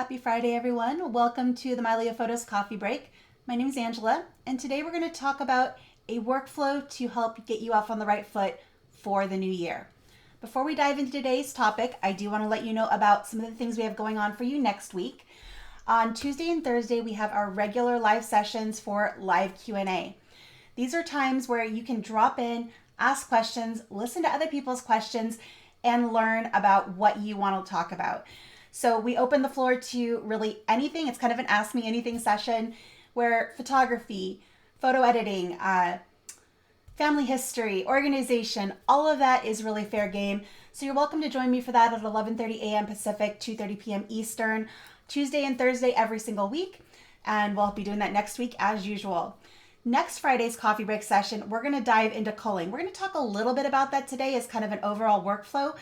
Happy Friday, everyone. Welcome to the Mylio Photos coffee break. My name is Angela, and today we're going to talk about a workflow to help get you off on the right foot for the new year. Before we dive into today's topic, I do want to let you know about some of the things we have going on for you next week. On Tuesday and Thursday, we have our regular live sessions for live Q&A. These are times where you can drop in, ask questions, listen to other people's questions, and learn about what you want to talk about. So we open the floor to really anything. It's kind of an Ask Me Anything session where photography, photo editing, family history, organization, all of that is really fair game. So you're welcome to join me for that at 11:30 a.m. Pacific, 2:30 p.m. Eastern, Tuesday and Thursday every single week. And we'll be doing that next week as usual. Next Friday's coffee break session, we're going to dive into culling. We're going to talk a little bit about that today as kind of an overall workflow.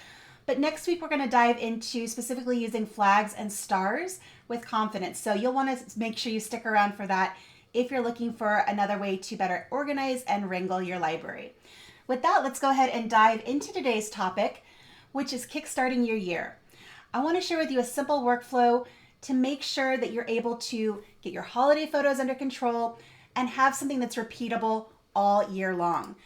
But next week, we're going to dive into specifically using flags and stars with confidence. So you'll want to make sure you stick around for that if you're looking for another way to better organize and wrangle your library. With that, let's go ahead and dive into today's topic, which is kickstarting your year. I want to share with you a simple workflow to make sure that you're able to get your holiday photos under control and have something that's repeatable all year long.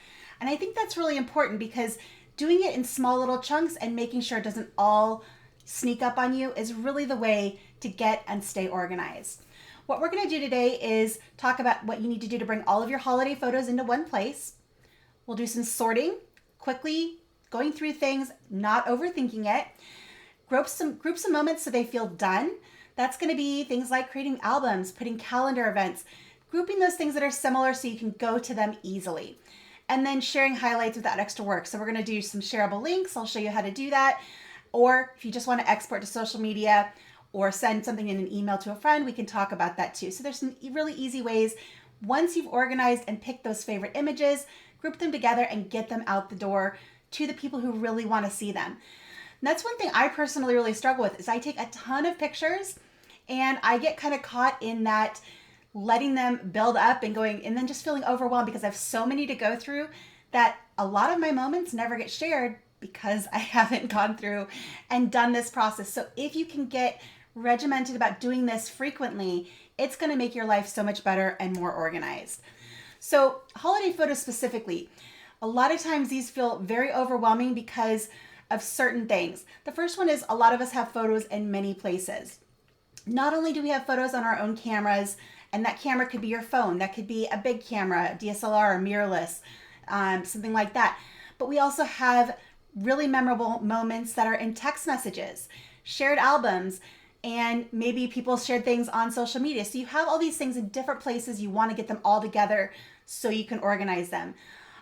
And I think that's really important because doing it in small little chunks and making sure it doesn't all sneak up on you is really the way to get and stay organized. What we're going to do today is talk about what you need to do to bring all of your holiday photos into one place. We'll do some sorting, quickly going through things, not overthinking it. Group some moments so they feel done. That's going to be things like creating albums, putting calendar events, grouping those things that are similar so you can go to them easily. And then sharing highlights without extra work. So we're going to do some shareable links. I'll show you how to do that. Or if you just want to export to social media or send something in an email to a friend, we can talk about that too. So there's some really easy ways. Once you've organized and picked those favorite images, group them together and get them out the door to the people who really want to see them. And that's one thing I personally really struggle with is I take a ton of pictures and I get kind of caught in that letting them build up and going and then just feeling overwhelmed because I have so many to go through that a lot of my moments never get shared because I haven't gone through and done this process. So if you can get regimented about doing this frequently, it's going to make your life so much better and more organized. So holiday photos specifically, a lot of times these feel very overwhelming because of certain things. The first one is a lot of us have photos in many places. Not only do we have photos on our own cameras, and that camera could be your phone, that could be a big camera, DSLR, mirrorless, something like that. But we also have really memorable moments that are in text messages, shared albums, and maybe people shared things on social media. So you have all these things in different places. You want to get them all together so you can organize them.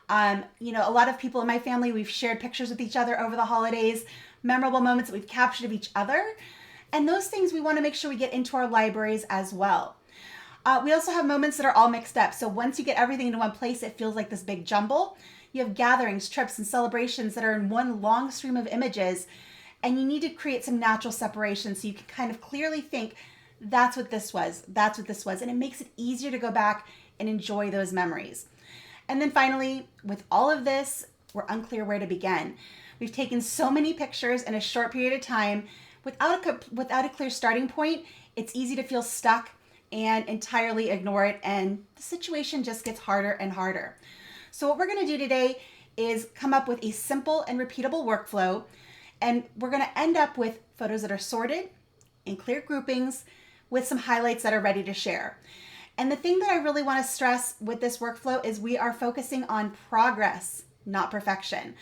A lot of people in my family, we've shared pictures with each other over the holidays, memorable moments that we've captured of each other. And those things we want to make sure we get into our libraries as well. We also have moments that are all mixed up. So once you get everything into one place, it feels like this big jumble. You have gatherings, trips, and celebrations that are in one long stream of images. And you need to create some natural separation so you can kind of clearly think, that's what this was, that's what this was. And it makes it easier to go back and enjoy those memories. And then finally, with all of this, we're unclear where to begin. We've taken so many pictures in a short period of time. Without a clear starting point, it's easy to feel stuck and entirely ignore it, and the situation just gets harder and harder. So what we're going to do today is come up with a simple and repeatable workflow, and we're going to end up with photos that are sorted in clear groupings with some highlights that are ready to share. And the thing that I really want to stress with this workflow is we are focusing on progress, not perfection.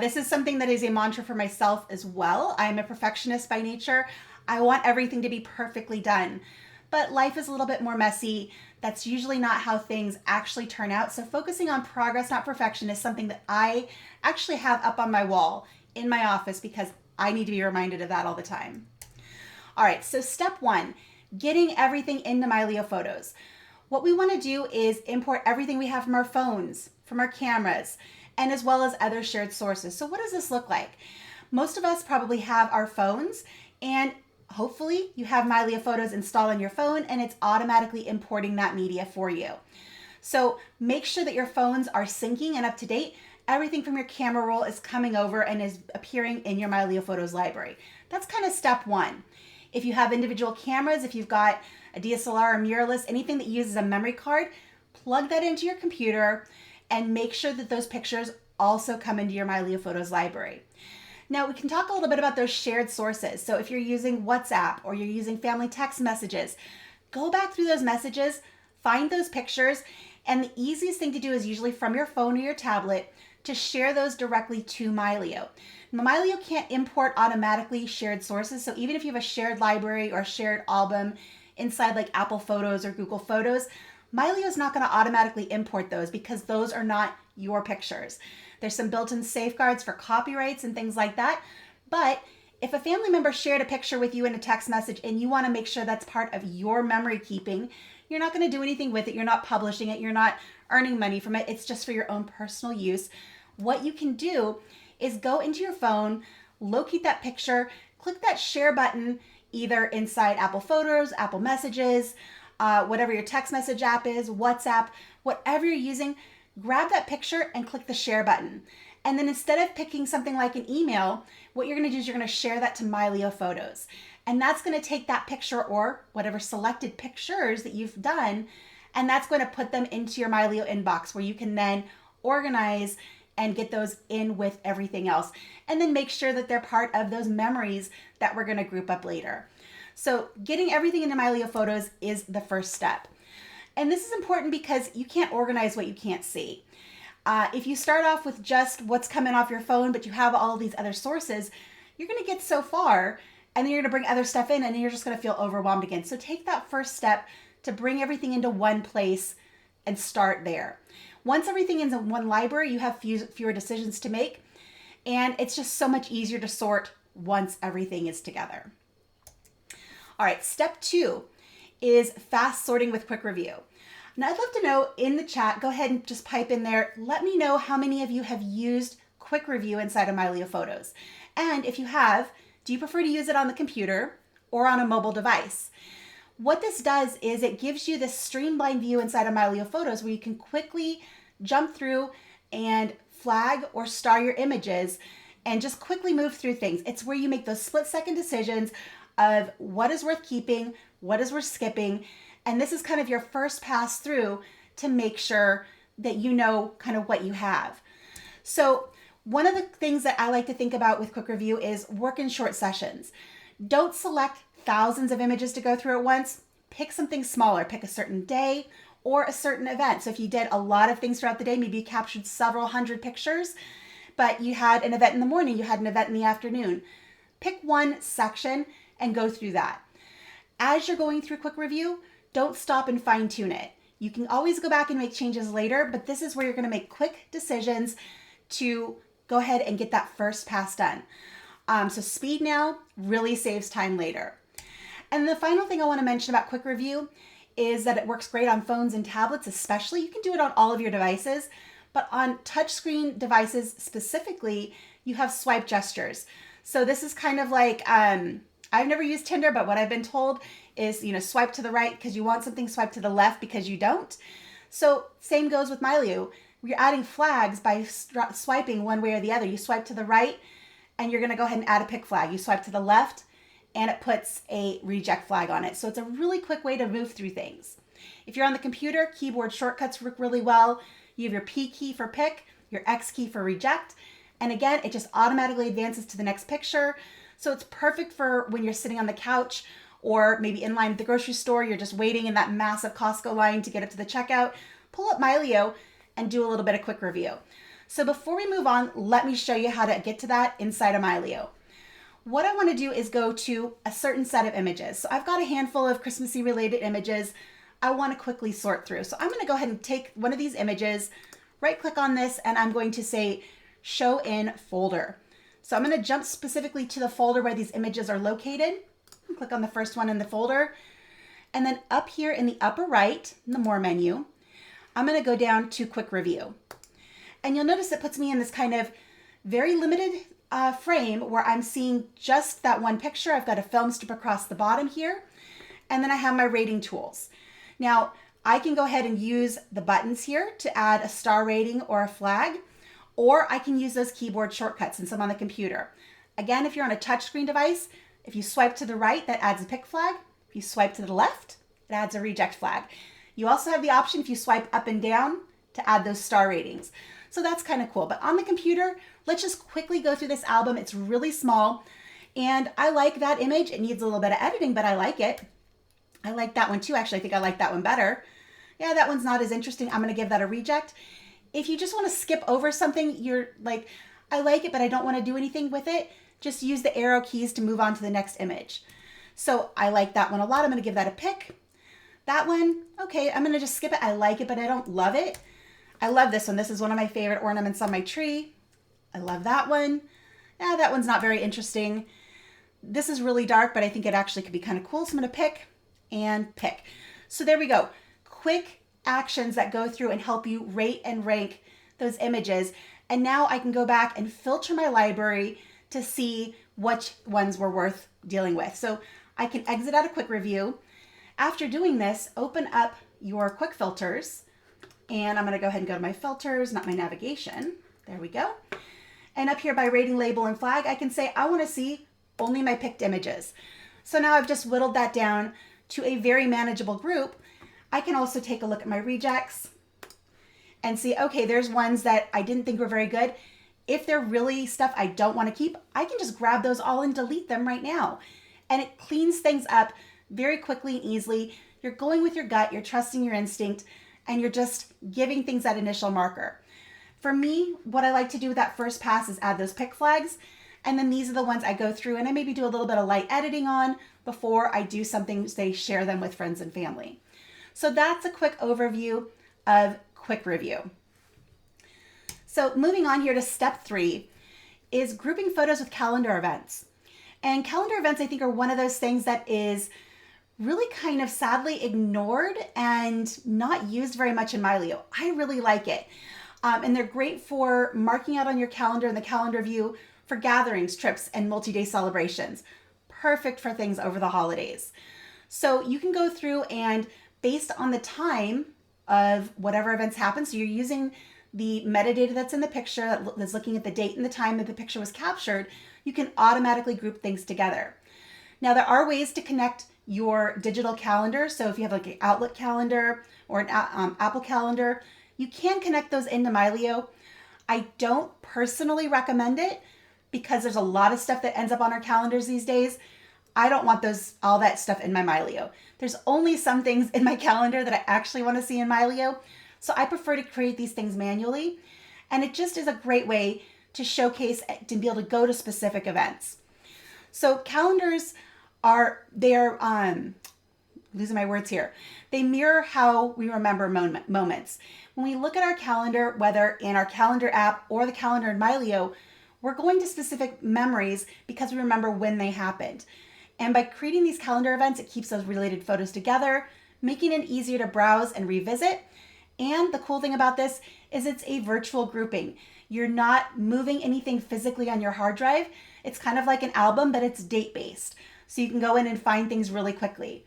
This is something that is a mantra for myself as well. I'm a perfectionist by nature. I want everything to be perfectly done. But life is a little bit more messy. That's usually not how things actually turn out. So focusing on progress, not perfection, is something that I actually have up on my wall in my office because I need to be reminded of that all the time. All right, so step one, getting everything into Mylio Photos. What we want to do is import everything we have from our phones, from our cameras, and as well as other shared sources. So what does this look like? Most of us probably have our phones, and hopefully you have Mylio Photos installed on your phone and it's automatically importing that media for you. So make sure that your phones are syncing and up to date. Everything from your camera roll is coming over and is appearing in your Mylio Photos library. That's kind of step one. If you have individual cameras, if you've got a DSLR or mirrorless, anything that uses a memory card, plug that into your computer and make sure that those pictures also come into your Mylio Photos library. Now we can talk a little bit about those shared sources. So if you're using WhatsApp or you're using family text messages, go back through those messages, find those pictures, and the easiest thing to do is usually from your phone or your tablet to share those directly to Mylio. Now, Mylio can't import automatically shared sources, so even if you have a shared library or a shared album inside like Apple Photos or Google Photos, Mylio is not going to automatically import those because those are not your pictures. There's some built-in safeguards for copyrights and things like that, but if a family member shared a picture with you in a text message and you want to make sure that's part of your memory keeping, you're not going to do anything with it. You're not publishing it. You're not earning money from it. It's just for your own personal use. What you can do is go into your phone, locate that picture, click that share button either inside Apple Photos, Apple Messages, whatever your text message app is, WhatsApp, whatever you're using, grab that picture and click the share button. And then instead of picking something like an email, what you're going to do is you're going to share that to Mylio Photos. And that's going to take that picture or whatever selected pictures that you've done, and that's going to put them into your Mylio inbox where you can then organize and get those in with everything else. And then make sure that they're part of those memories that we're going to group up later. So getting everything into Mylio Photos is the first step. And this is important because you can't organize what you can't see. If you start off with just what's coming off your phone, but you have all of these other sources, you're going to get so far and then you're going to bring other stuff in and you're just going to feel overwhelmed again. So take that first step to bring everything into one place and start there. Once everything is in one library, you have fewer decisions to make, and it's just so much easier to sort once everything is together. All right, step 2 is fast sorting with QuickReview. Now I'd love to know in the chat, go ahead and just pipe in there, let me know how many of you have used QuickReview inside of Mylio Photos. And if you have, do you prefer to use it on the computer or on a mobile device? What this does is it gives you this streamlined view inside of Mylio Photos where you can quickly jump through and flag or star your images and just quickly move through things. It's where you make those split-second decisions of what is worth keeping, what is worth skipping, and this is kind of your first pass through to make sure that you know kind of what you have. So one of the things that I like to think about with QuickReview is work in short sessions. Don't select thousands of images to go through at once. Pick something smaller. Pick a certain day or a certain event. So if you did a lot of things throughout the day, maybe you captured several hundred pictures, but you had an event in the morning, you had an event in the afternoon. Pick one section and go through that. As you're going through QuickReview, don't stop and fine tune it. You can always go back and make changes later, but this is where you're going to make quick decisions to go ahead and get that first pass done. So speed now really saves time later. And the final thing I want to mention about QuickReview is that it works great on phones and tablets especially. You can do it on all of your devices, but on touchscreen devices specifically, you have swipe gestures. So this is kind of like, I've never used Tinder, but what I've been told is, swipe to the right because you want something, swipe to the left because you don't. So same goes with Mylio. You're adding flags by swiping one way or the other. You swipe to the right and you're going to go ahead and add a pick flag. You swipe to the left and it puts a reject flag on it. So it's a really quick way to move through things. If you're on the computer, keyboard shortcuts work really well. You have your P key for pick, your X key for reject. And again, it just automatically advances to the next picture. So it's perfect for when you're sitting on the couch or maybe in line at the grocery store, you're just waiting in that massive Costco line to get up to the checkout. Pull up Mylio and do a little bit of QuickReview. So before we move on, let me show you how to get to that inside of Mylio. What I want to do is go to a certain set of images. So I've got a handful of Christmassy related images I want to quickly sort through. So I'm going to go ahead and take one of these images, right click on this, and I'm going to say show in folder. So I'm going to jump specifically to the folder where these images are located. Click on the first one in the folder. And then up here in the upper right, in the more menu, I'm going to go down to QuickReview. And you'll notice it puts me in this kind of very limited frame where I'm seeing just that one picture. I've got a film strip across the bottom here. And then I have my rating tools. Now, I can go ahead and use the buttons here to add a star rating or a flag, or I can use those keyboard shortcuts since I'm on the computer. Again, if you're on a touchscreen device, If you swipe to the right, that adds a pick flag. If you swipe to the left, it adds a reject flag. You also have the option, if you swipe up and down, to add those star ratings. So that's kind of cool. But on the computer, let's just quickly go through this album. It's really small, and I like that image. It needs a little bit of editing, but I like it. I like that one too. Actually, I think I like that one better. Yeah, that one's not as interesting. I'm going to give that a reject. If you just want to skip over something, you're like, I like it, but I don't want to do anything with it, just use the arrow keys to move on to the next image. So I like that one a lot. I'm going to give that a pick. That one, okay, I'm going to just skip it. I like it, but I don't love it. I love this one. This is one of my favorite ornaments on my tree. I love that one. Yeah, that one's not very interesting. This is really dark, but I think it actually could be kind of cool. So I'm going to pick and pick. So there we go. Quick actions that go through and help you rate and rank those images. And now I can go back and filter my library to see which ones were worth dealing with. So I can exit out of QuickReview. After doing this, open up your quick filters. And I'm going to go ahead and go to my filters, not my navigation. There we go. And up here by rating, label, and flag, I can say I want to see only my picked images. So now I've just whittled that down to a very manageable group. I can also take a look at my rejects and see, okay, there's ones that I didn't think were very good. If they're really stuff I don't want to keep, I can just grab those all and delete them right now. And it cleans things up very quickly and easily. You're going with your gut, you're trusting your instinct, and you're just giving things that initial marker. For me, what I like to do with that first pass is add those pick flags. And then these are the ones I go through and I maybe do a little bit of light editing on before I do something, say, share them with friends and family. So that's a quick overview of QuickReview. So moving on here to step 3 is grouping photos with calendar events. And calendar events, I think, are one of those things that is really kind of sadly ignored and not used very much in Mylio. I really like it. And they're great for marking out on your calendar in the calendar view for gatherings, trips, and multi-day celebrations. Perfect for things over the holidays. So you can go through and based on the time of whatever events happen, so you're using the metadata that's in the picture that's looking at the date and the time that the picture was captured, you can automatically group things together. Now there are ways to connect your digital calendar. So if you have like an Outlook calendar or an Apple calendar, you can connect those into Mylio. I don't personally recommend it because there's a lot of stuff that ends up on our calendars these days. I don't want all that stuff in my Mylio. There's only some things in my calendar that I actually want to see in Mylio. So I prefer to create these things manually. And it just is a great way to showcase, to be able to go to specific events. So calendars losing my words here. They mirror how we remember moments. When we look at our calendar, whether in our calendar app or the calendar in Mylio, we're going to specific memories because we remember when they happened. And by creating these calendar events, it keeps those related photos together, making it easier to browse and revisit. And the cool thing about this is it's a virtual grouping. You're not moving anything physically on your hard drive. It's kind of like an album, but it's date-based. So you can go in and find things really quickly.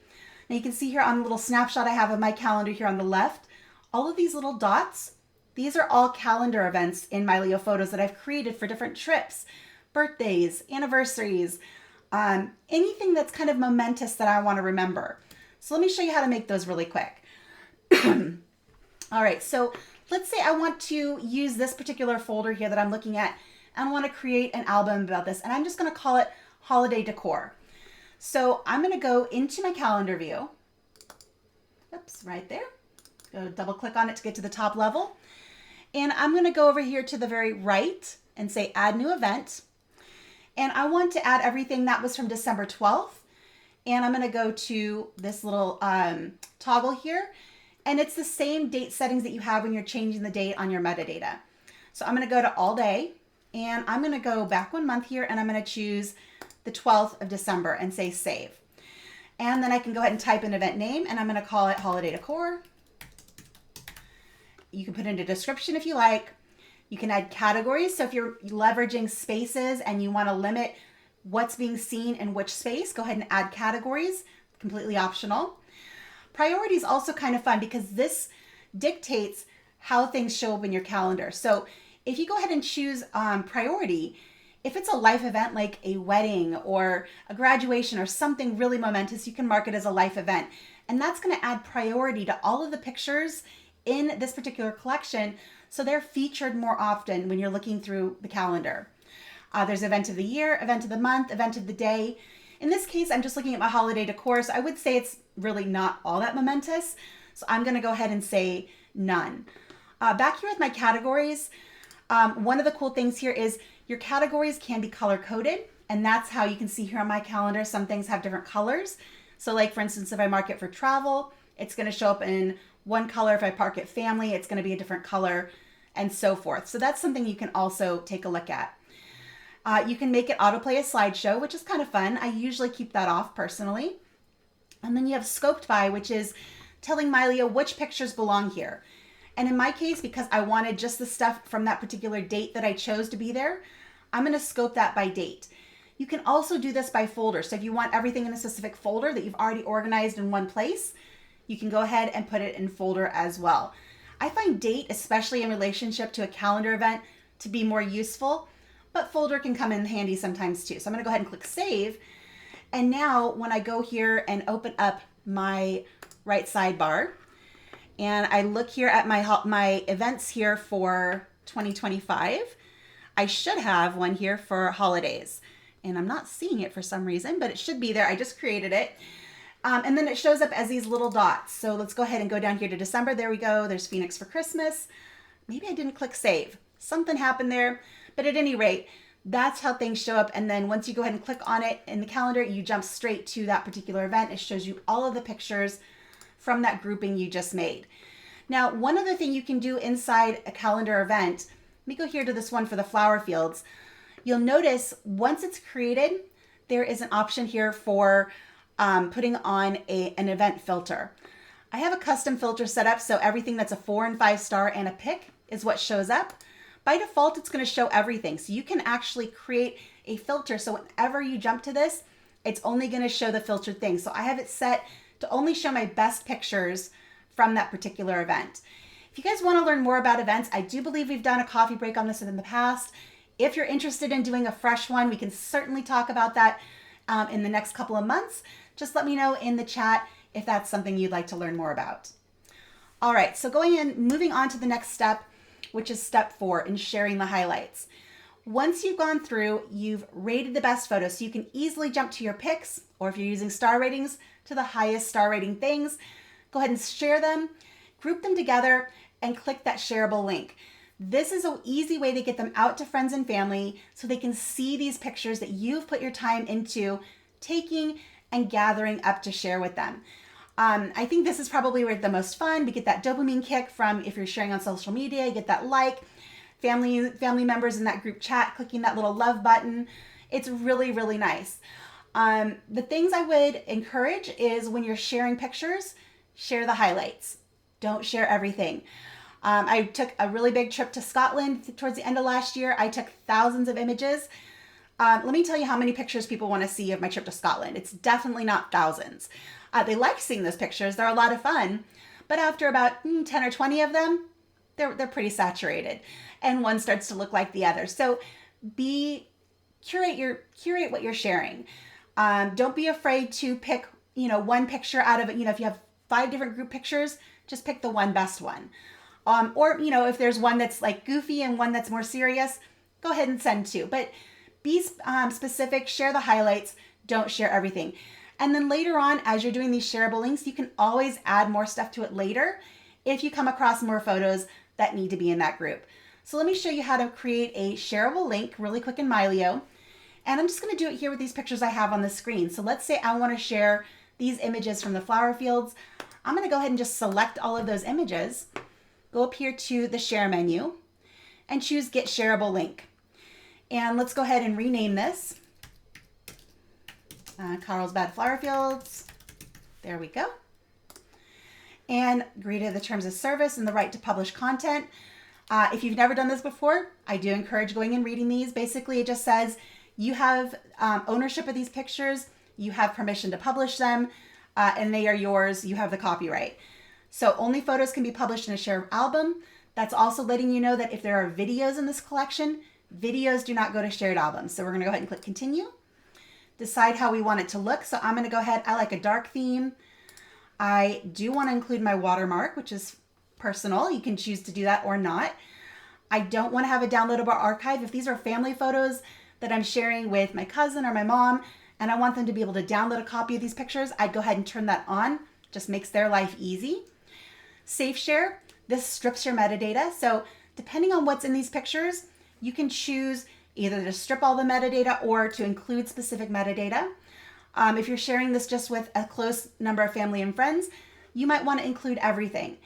Now you can see here on the little snapshot I have of my calendar here on the left, all of these little dots, these are all calendar events in Mylio Photos that I've created for different trips, birthdays, anniversaries, anything that's kind of momentous that I want to remember. So let me show you how to make those really quick. All right, so let's say I want to use this particular folder here that I'm looking at and I want to create an album about this, and I'm just going to call it Holiday Decor. So I'm going to go into my calendar view. Oops, right there. Go double click on it to get to the top level. And I'm going to go over here to the very right and say add new event. And I want to add everything that was from December 12th. And I'm going to go to this little toggle here. And it's the same date settings that you have when you're changing the date on your metadata. So I'm going to go to all day. And I'm going to go back 1 month here. And I'm going to choose the 12th of December and say save. And then I can go ahead and type an event name. And I'm going to call it Holiday Decor. You can put in a description if you like. You can add categories. So if you're leveraging spaces and you want to limit what's being seen in which space, go ahead and add categories, completely optional. Priority is also kind of fun because this dictates how things show up in your calendar. So if you go ahead and choose priority, If it's a life event like a wedding or a graduation or something really momentous, you can mark it as a life event. And that's going to add priority to all of the pictures in this particular collection, so they're featured more often when you're looking through the calendar. There's event of the year, event of the month, event of the day. In this case, I'm just looking at my holiday decor, so I would say it's really not all that momentous. So I'm going to go ahead and say none. Back here with my categories, one of the cool things here is your categories can be color coded, and that's how you can see here on my calendar, some things have different colors. So like for instance, if I mark it for travel, it's going to show up in one color. If I mark it family, it's going to be a different color, and so forth. So that's something you can also take a look at. You can make it autoplay a slideshow, which is kind of fun. I usually keep that off personally. And then you have scoped by, which is telling Mylio which pictures belong here. And in my case, because I wanted just the stuff from that particular date that I chose to be there, I'm going to scope that by date. You can also do this by folder. So if you want everything in a specific folder that you've already organized in one place, you can go ahead and put it in folder as well. I find date, especially in relationship to a calendar event, to be more useful, but folder can come in handy sometimes too. So I'm going to go ahead and click save. And now when I go here and open up my right sidebar, and I look here at my events here for 2025, I should have one here for holidays. And I'm not seeing it for some reason, but it should be there. I just created it. And then it shows up as these little dots. So let's go ahead and go down here to December. There we go. There's Phoenix for Christmas. Maybe I didn't click save. Something happened there. But at any rate, that's how things show up. And then once you go ahead and click on it in the calendar, you jump straight to that particular event. It shows you all of the pictures from that grouping you just made. Now, one other thing you can do inside a calendar event, let me go here to this one for the flower fields. You'll notice once it's created, there is an option here for putting on an event filter. I have a custom filter set up, so everything that's a 4 and 5 star and a pick is what shows up. By default, it's going to show everything. So you can actually create a filter. So whenever you jump to this, it's only going to show the filtered thing. So I have it set to only show my best pictures from that particular event. If you guys want to learn more about events, I do believe we've done a coffee break on this in the past. If you're interested in doing a fresh one, we can certainly talk about that in the next couple of months. Just let me know in the chat if that's something you'd like to learn more about. All right, so moving on to the next step, which is step 4 in sharing the highlights. Once you've gone through, you've rated the best photos, so you can easily jump to your picks, or if you're using star ratings, to the highest star rating things. Go ahead and share them, group them together, and click that shareable link. This is an easy way to get them out to friends and family so they can see these pictures that you've put your time into taking and gathering up to share with them. I think this is probably where the most fun. We get that dopamine kick from if you're sharing on social media, you get that family members in that group chat, clicking that little love button. It's really, really nice. The things I would encourage is when you're sharing pictures, share the highlights. Don't share everything. I took a really big trip to Scotland towards the end of last year. I took thousands of images. Let me tell you how many pictures people want to see of my trip to Scotland. It's definitely not thousands. They like seeing those pictures. They're a lot of fun. But after about 10 or 20 of them, they're pretty saturated. And one starts to look like the other. So curate what you're sharing. Don't be afraid to pick, one picture out of it. If you have 5 different group pictures, just pick the one best one. Or if there's one that's like goofy and one that's more serious, go ahead and send 2. But be specific, share the highlights, don't share everything. And then later on, as you're doing these shareable links, you can always add more stuff to it later if you come across more photos that need to be in that group. So let me show you how to create a shareable link really quick in Mylio. And I'm just going to do it here with these pictures I have on the screen. So let's say I want to share these images from the flower fields. I'm going to go ahead and just select all of those images, go up here to the share menu, and choose Get Shareable Link. And let's go ahead and rename this. Carlsbad Flower Fields. There we go. And agree to the terms of service and the right to publish content. If you've never done this before, I do encourage going and reading these. Basically, it just says you have ownership of these pictures, you have permission to publish them, and they are yours. You have the copyright. So only photos can be published in a share album. That's also letting you know that if there are videos in this collection, Videos do not go to shared albums. So we're going to go ahead and click continue. Decide how we want it to look. So I'm going to go ahead. I like a dark theme. I do want to include my watermark, which is personal. You can choose to do that or not. I don't want to have a downloadable archive. If these are family photos that I'm sharing with my cousin or my mom, and I want them to be able to download a copy of these pictures, I'd go ahead and turn that on. Just makes their life easy. Safe share. This strips your metadata. So depending on what's in these pictures, you can choose either to strip all the metadata or to include specific metadata. If you're sharing this just with a close number of family and friends, you might want to include everything.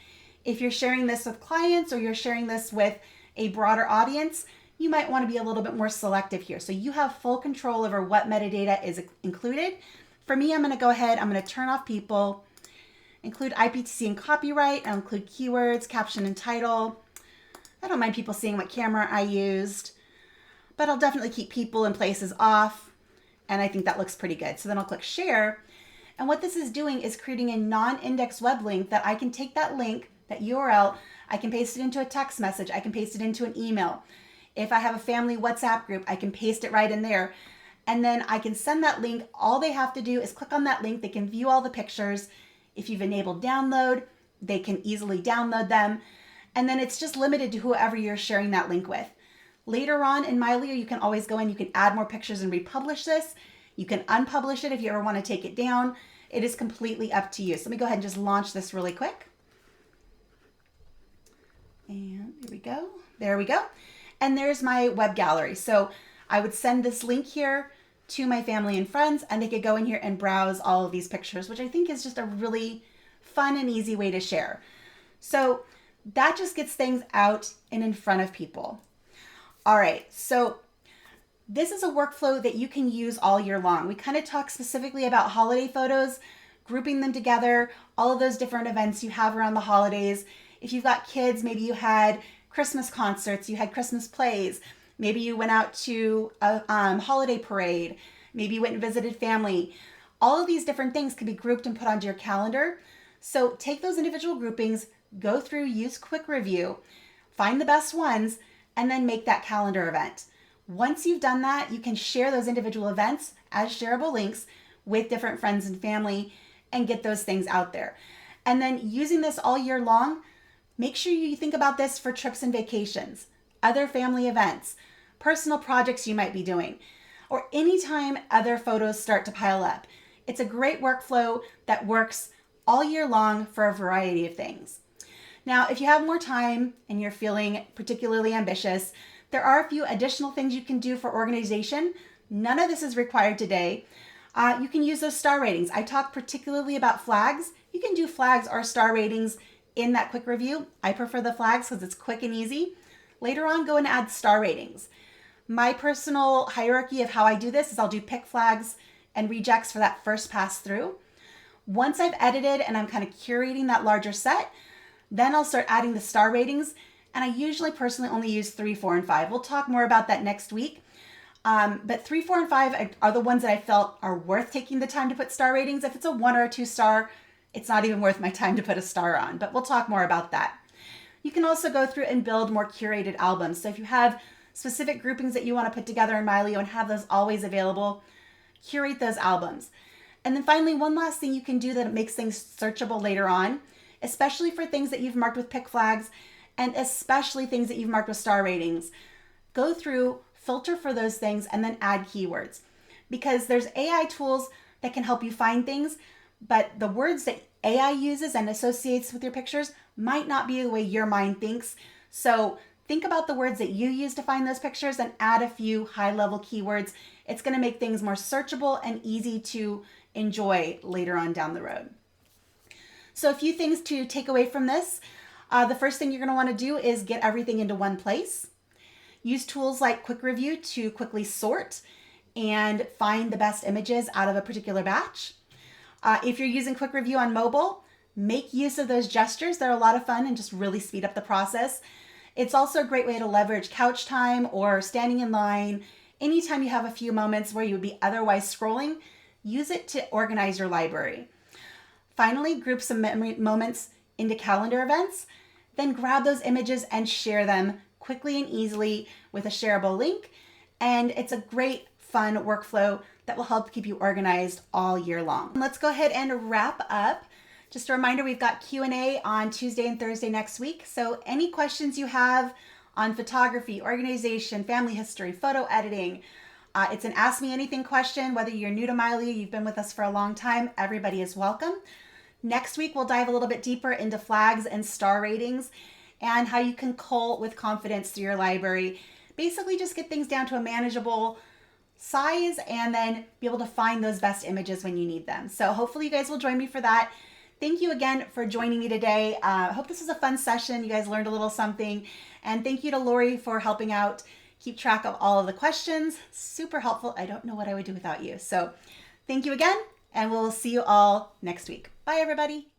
If you're sharing this with clients or you're sharing this with a broader audience, you might want to be a little bit more selective here. So you have full control over what metadata is included. For me, I'm going to go ahead, I'm going to turn off people, include IPTC and copyright, I'll include keywords, caption and title. I don't mind people seeing what camera I used, but I'll definitely keep people and places off. And I think that looks pretty good. So then I'll click share. And what this is doing is creating a non-index web link that I can take that link, that URL, I can paste it into a text message. I can paste it into an email. If I have a family WhatsApp group, I can paste it right in there. And then I can send that link. All they have to do is click on that link. They can view all the pictures. If you've enabled download, they can easily download them. And then it's just limited to whoever you're sharing that link with. Later on in Mylio, you can always go in, you can add more pictures and republish this. You can unpublish it if you ever want to take it down. It is completely up to you. So let me go ahead and just launch this really quick. And here we go. There we go. And there's my web gallery. So I would send this link here to my family and friends, and they could go in here and browse all of these pictures, which I think is just a really fun and easy way to share. So that just gets things out and in front of people. All right, so this is a workflow that you can use all year long. We kind of talk specifically about holiday photos, grouping them together, all of those different events you have around the holidays. If you've got kids, maybe you had Christmas concerts, you had Christmas plays, maybe you went out to a holiday parade, maybe you went and visited family. All of these different things can be grouped and put onto your calendar. So take those individual groupings, go through, use QuickReview, find the best ones, and then make that calendar event. Once you've done that, you can share those individual events as shareable links with different friends and family and get those things out there. And then using this all year long, make sure you think about this for trips and vacations, other family events, personal projects you might be doing, or anytime other photos start to pile up. It's a great workflow that works all year long for a variety of things. Now, if you have more time and you're feeling particularly ambitious, there are a few additional things you can do for organization. None of this is required today. You can use those star ratings. I talked particularly about flags. You can do flags or star ratings in that quick review. I prefer the flags because it's quick and easy. Later on, go and add star ratings. My personal hierarchy of how I do this is I'll do pick flags and rejects for that first pass through. Once I've edited and I'm kind of curating that larger set, then I'll start adding the star ratings. And I usually personally only use 3, 4, and 5. We'll talk more about that next week. But 3, 4, and 5 are the ones that I felt are worth taking the time to put star ratings. If it's a 1 or a 2 star, it's not even worth my time to put a star on, but we'll talk more about that. You can also go through and build more curated albums. So if you have specific groupings that you want to put together in Mylio and have those always available, curate those albums. And then finally, one last thing you can do that makes things searchable later on, especially for things that you've marked with pick flags and especially things that you've marked with star ratings. Go through, filter for those things, and then add keywords. Because there's AI tools that can help you find things, but the words that AI uses and associates with your pictures might not be the way your mind thinks. So think about the words that you use to find those pictures and add a few high-level keywords. It's going to make things more searchable and easy to enjoy later on down the road. So a few things to take away from this. The first thing you're going to want to do is get everything into one place. Use tools like QuickReview to quickly sort and find the best images out of a particular batch. If you're using QuickReview on mobile, make use of those gestures. They're a lot of fun and just really speed up the process. It's also a great way to leverage couch time or standing in line. Anytime you have a few moments where you would be otherwise scrolling, use it to organize your library. Finally, group some memory moments into calendar events, then grab those images and share them quickly and easily with a shareable link. And it's a great, fun workflow that will help keep you organized all year long. Let's go ahead and wrap up. Just a reminder, we've got Q&A on Tuesday and Thursday next week. So any questions you have on photography, organization, family history, photo editing, it's an Ask Me Anything question. Whether you're new to Mylio, you've been with us for a long time, everybody is welcome. Next week, we'll dive a little bit deeper into flags and star ratings and how you can cull with confidence through your library. Basically, just get things down to a manageable size and then be able to find those best images when you need them. So hopefully you guys will join me for that. Thank you again for joining me today. I hope this was a fun session. You guys learned a little something. And thank you to Lori for helping out keep track of all of the questions. Super helpful. I don't know what I would do without you. So thank you again, and we'll see you all next week. Bye, everybody.